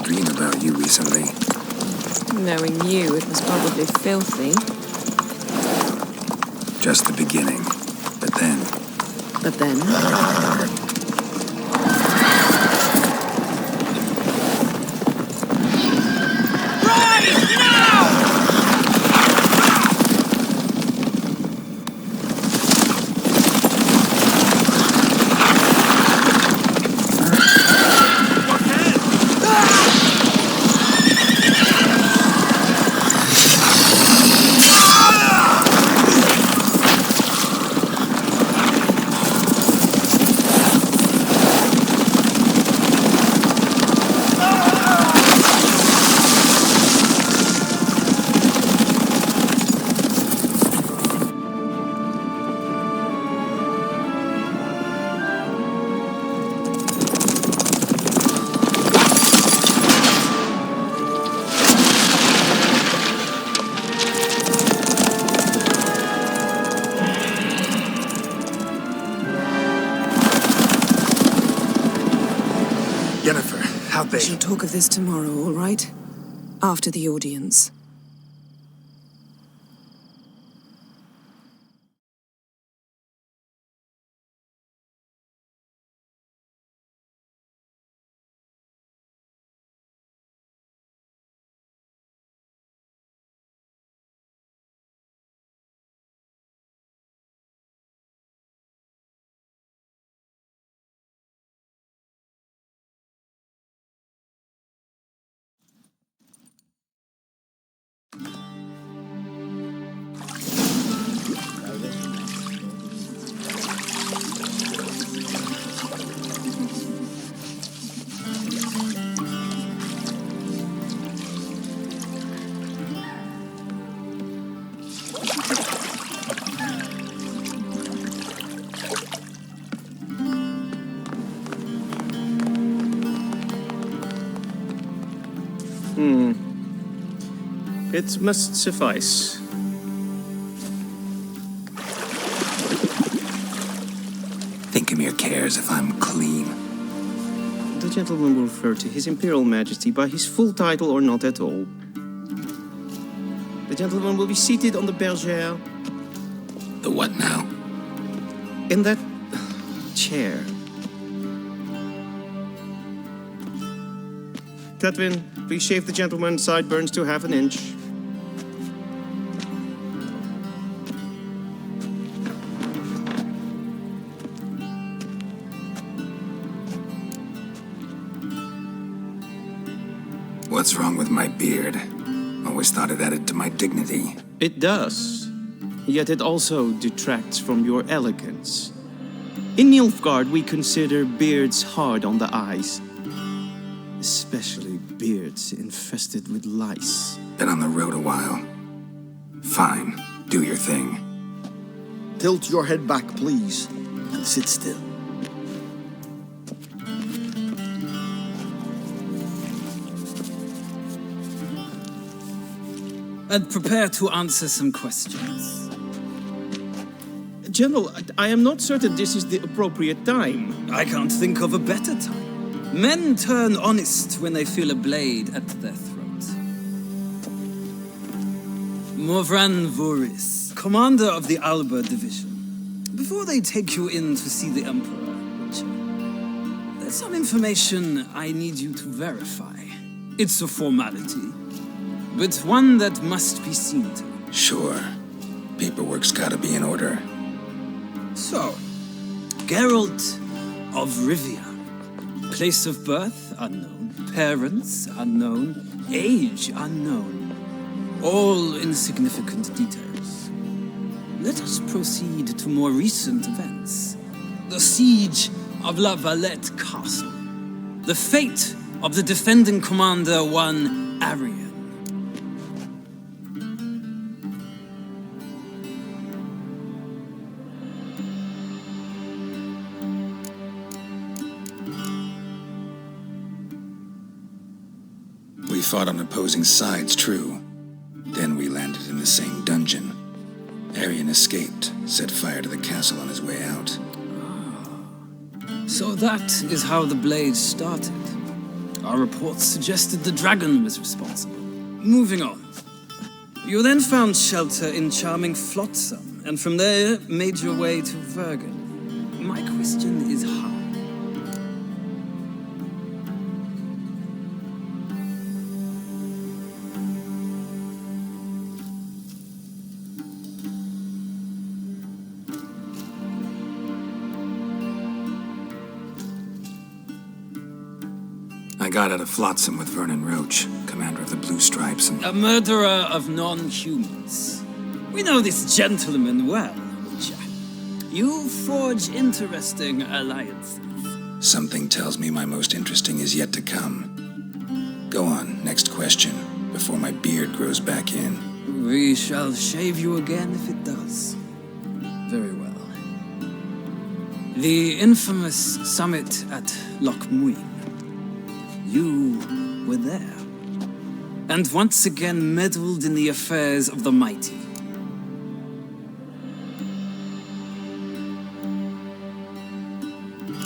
Speaker 3: dream about you recently.
Speaker 14: Knowing you, it was probably filthy.
Speaker 3: Just the beginning. But then...
Speaker 14: But then?
Speaker 8: We shall talk of this tomorrow, all right? After the audience.
Speaker 5: It must suffice.
Speaker 3: Thingmere cares if I'm clean.
Speaker 5: The gentleman will refer to His Imperial Majesty by his full title or not at all. The gentleman will be seated on the bergère.
Speaker 3: The what now?
Speaker 5: In that chair. Cletwin, please shave the gentleman's sideburns to ½ an inch.
Speaker 3: What's wrong with my beard? Always thought it added to my dignity.
Speaker 5: It does. Yet it also detracts from your elegance. In Nilfgaard, we consider beards hard on the eyes. Especially beards infested with lice.
Speaker 3: Been on the road a while. Fine, do your thing.
Speaker 11: Tilt your head back, please, and sit still.
Speaker 15: And prepare to answer some questions.
Speaker 5: General, I am not certain this is the appropriate time.
Speaker 15: I can't think of a better time. Men turn honest when they feel a blade at their throat. Morvran Voris, commander of the Alba Division. Before they take you in to see the Emperor, Witcher, there's some information I need you to verify. It's a formality, but one that must be seen to.
Speaker 3: Sure. Paperwork's gotta be in order.
Speaker 15: So, Geralt of Rivia. Place of birth, unknown. Parents, unknown. Age, unknown. All insignificant details. Let us proceed to more recent events. The siege of La Valette Castle. The fate of the defending commander, one Arian.
Speaker 3: We fought on opposing sides, true. Then we landed in the same dungeon. Arian escaped, set fire to the castle on his way out.
Speaker 15: So that is how the blade started. Our reports suggested the dragon was responsible. Moving on. You then found shelter in charming Flotsam, and from there made your way to Vergen. My question is how?
Speaker 3: I got out of Flotsam with Vernon Roach, commander of the Blue Stripes, and...
Speaker 15: A murderer of non-humans. We know this gentleman well, Witcher. You forge interesting alliances.
Speaker 3: Something tells me my most interesting is yet to come. Go on, next question, before my beard grows back in.
Speaker 15: We shall shave you again if it does. Very well. The infamous summit at Loch Muin. You were there. And once again meddled in the affairs of the mighty.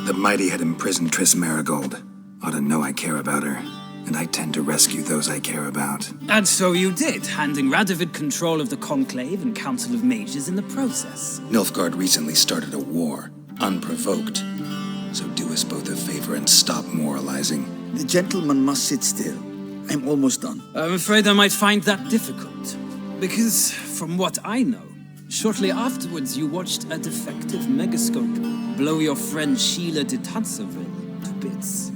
Speaker 3: The mighty had imprisoned Triss Marigold. Ought to know I care about her, and I tend to rescue those I care about.
Speaker 15: And so you did, handing Radovid control of the Conclave and Council of Mages in the process.
Speaker 3: Nilfgaard recently started a war, unprovoked. So do us both a favor and stop moralizing.
Speaker 11: The gentleman must sit still. I'm almost done.
Speaker 15: I'm afraid I might find that difficult. Because, from what I know, shortly afterwards you watched a defective megascope blow your friend Sheila de Tanserville to bits.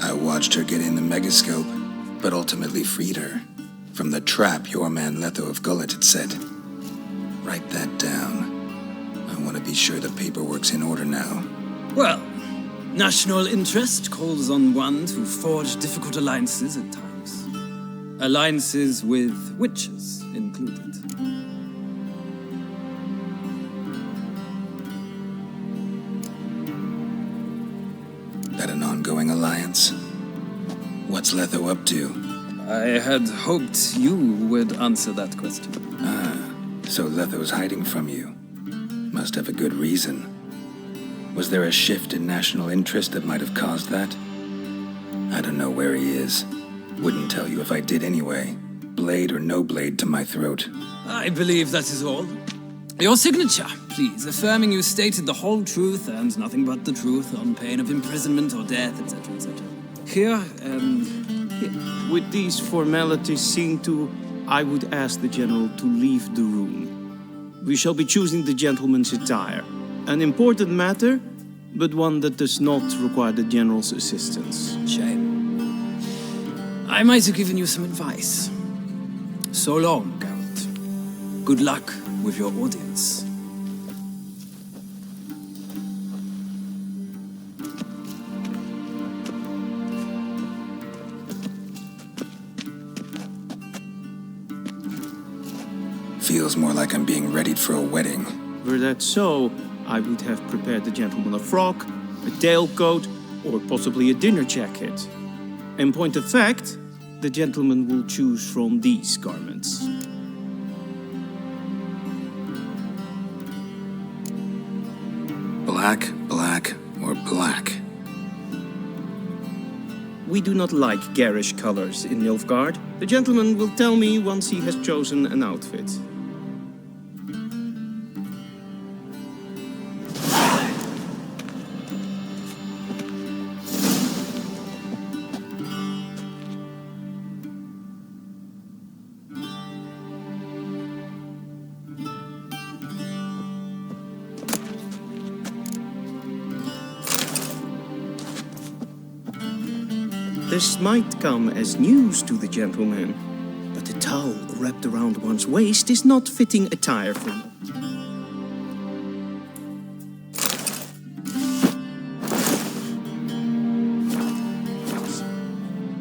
Speaker 3: I watched her get in the megascope, but ultimately freed her. From the trap your man Letho of Gullet had set. Write that down. I want to be sure the paperwork's in order now.
Speaker 15: Well, national interest calls on one to forge difficult alliances at times. Alliances with witches included.
Speaker 3: That an ongoing alliance? What's Letho up to?
Speaker 15: I had hoped you would answer that question.
Speaker 3: Ah, so Letho's hiding from you. Must have a good reason. Was there a shift in national interest that might have caused that? I don't know where he is. Wouldn't tell you if I did anyway. Blade or no blade to my throat.
Speaker 15: I believe that is all. Your signature, please, affirming you stated the whole truth and nothing but the truth on pain of imprisonment or death, etc., etc. Here and here.
Speaker 16: With these formalities seen to, I would ask the General to leave the room. We shall be choosing the gentleman's attire. An important matter, but one that does not require the General's assistance.
Speaker 15: Shame. I might have given you some advice. So long, Geralt. Good luck with your audience.
Speaker 3: Feels more like I'm being readied for a wedding.
Speaker 16: Were that so, I would have prepared the gentleman a frock, a tailcoat, or possibly a dinner jacket. In point of fact, the gentleman will choose from these garments.
Speaker 3: Black, black, or black?
Speaker 16: We do not like garish colors in Nilfgaard. The gentleman will tell me once he has chosen an outfit. This might come as news to the gentleman, but a towel wrapped around one's waist is not fitting attire for him.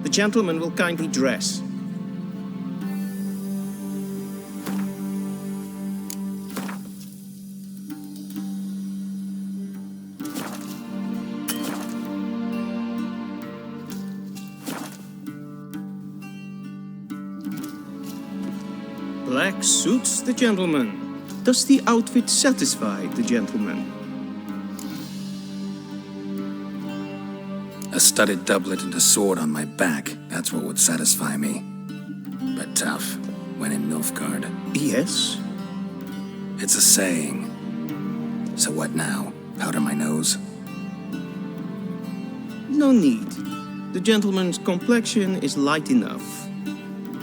Speaker 16: The gentleman will kindly dress. Black suits the gentleman. Does the outfit satisfy the gentleman?
Speaker 3: A studded doublet and a sword on my back, that's what would satisfy me. But tough, when in Nilfgaard.
Speaker 16: Yes?
Speaker 3: It's a saying. So what now? Powder my nose?
Speaker 16: No need. The gentleman's complexion is light enough.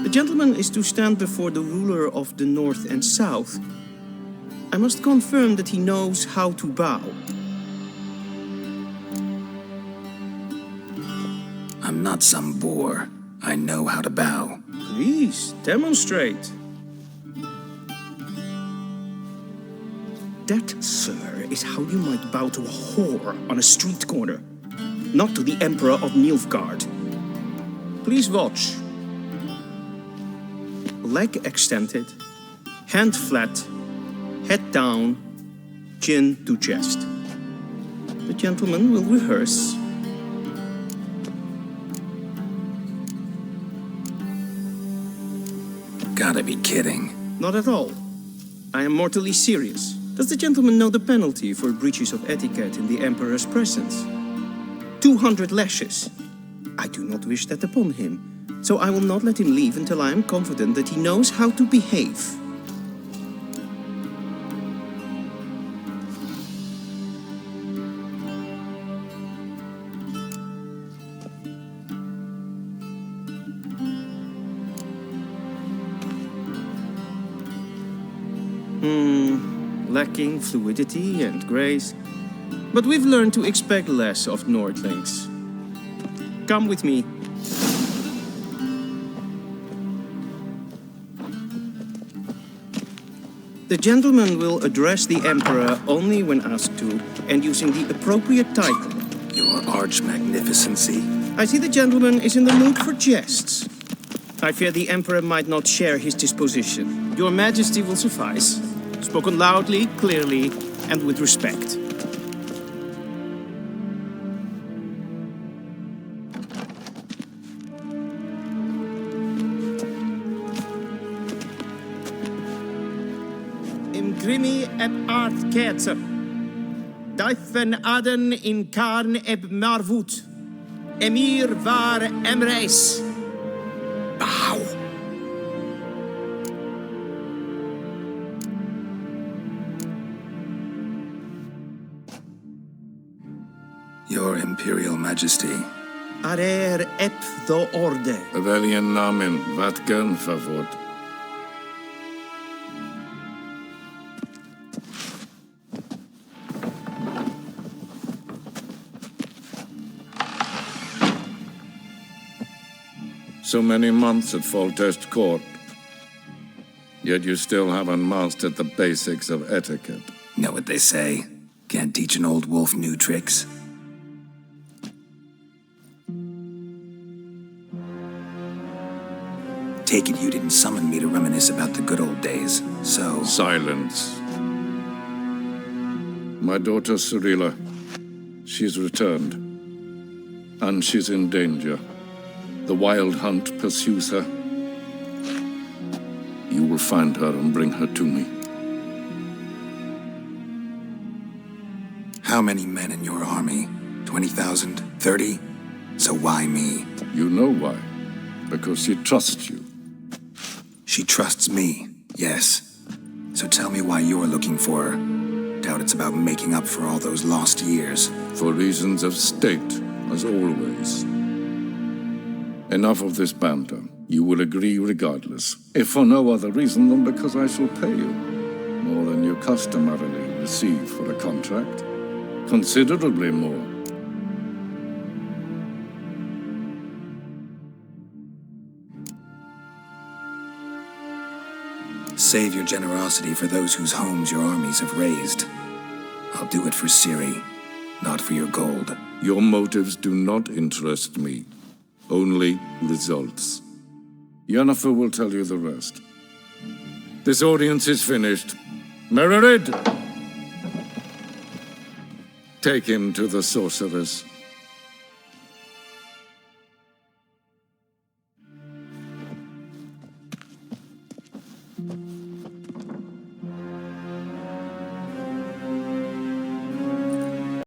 Speaker 16: The gentleman is to stand before the ruler of the North and South. I must confirm that he knows how to bow.
Speaker 3: I'm not some boor. I know how to bow.
Speaker 16: Please, demonstrate. That, sir, is how you might bow to a whore on a street corner, not to the Emperor of Nilfgaard. Please watch. Leg extended, hand flat, head down, chin to chest. The gentleman will rehearse.
Speaker 3: Gotta be kidding.
Speaker 16: Not at all. I am mortally serious. Does the gentleman know the penalty for breaches of etiquette in the Emperor's presence? 200 lashes. I do not wish that upon him, so I will not let him leave until I am confident that he knows how to behave. Lacking fluidity and grace, but we've learned to expect less of Nordlings. Come with me. The gentleman will address the Emperor only when asked to, and using the appropriate title.
Speaker 3: Your arch magnificency.
Speaker 16: I see the gentleman is in the mood for jests. I fear the Emperor might not share his disposition. Your Majesty will suffice. Spoken loudly, clearly, and with respect. Imgrimi eb art ketzer. Daifen aden in karn eb marvut. Emir var emreis. Bow.
Speaker 3: Your Imperial Majesty.
Speaker 16: Arer ep the orde.
Speaker 17: Rebellion namen, wat gern favort. So many months at Foltest Court, yet you still haven't mastered the basics of etiquette.
Speaker 3: Know what they say? Can't teach an old wolf new tricks. Take it you didn't summon me to reminisce about the good old days, so...
Speaker 17: Silence. My daughter Cyrilla, she's returned. And she's in danger. The Wild Hunt pursues her. You will find her and bring her to me.
Speaker 3: How many men in your army? 20,000? 30? So why me?
Speaker 17: You know why. Because she trusts you.
Speaker 3: She trusts me, yes. So tell me why you're looking for her. Doubt it's about making up for all those lost years.
Speaker 17: For reasons of state, as always. Enough of this banter. You will agree regardless, if for no other reason than because I shall pay you. More than you customarily receive for a contract. Considerably more.
Speaker 3: Save your generosity for those whose homes your armies have razed. I'll do it for Ciri, not for your gold.
Speaker 17: Your motives do not interest me. Only results. Yennefer will tell you the rest. This audience is finished. Mererid! Take him to the sorceress.